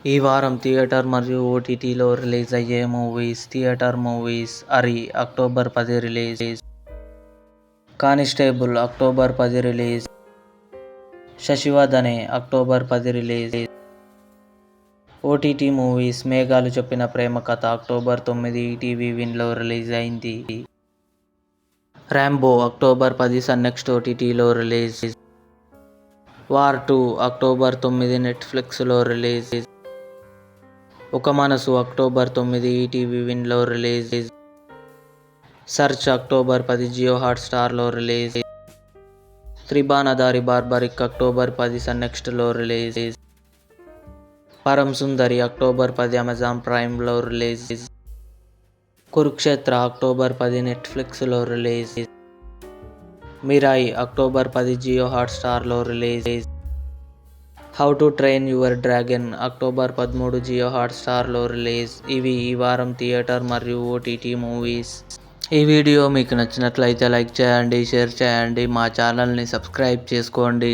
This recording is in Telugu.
ఈ వారం థియేటర్ మరియు ఓటీటీలో రిలీజ్ అయ్యే movies. Theatre movies: Ari October 10 release, Constable October 10 release, Sasivadane October 10 release. OTT movies: మేఘాలు చెప్పిన ప్రేమ కథ అక్టోబర్ 9 ఈటీవీ విన్లో రిలీజ్ అయింది. ర్యాంబో అక్టోబర్ 10 సన్ నెక్స్ట్ ఓటీటీలో రిలీజ్. వార్ 2 అక్టోబర్ 9 నెట్ఫ్లిక్స్లో రిలీజ్. ఒక మనసు అక్టోబర్ 9 ఈటీవీ విన్లో రిలీజ్. సర్చ్ అక్టోబర్ 10 జియో హాట్స్టార్లో release. Tribanadhari Barbarik October 10 Sun నెక్స్ట్లో release. Param Sundari October 10 Amazon ప్రైమ్లో release. Kurukshetra October 10 నెట్ఫ్లిక్స్లో రిలీజ్. మిరాయి అక్టోబర్ 10 జియో హాట్స్టార్లో release. How to train your dragon October 13 Jio హాట్స్టార్లో రిలీజ్. ఇవి ఈ వారం థియేటర్ మరియు ఓటీటీ మూవీస్. ఈ వీడియో మీకు నచ్చినట్లయితే లైక్ చేయండి, షేర్ చేయండి, మా ఛానల్ని సబ్స్క్రైబ్ చేసుకోండి.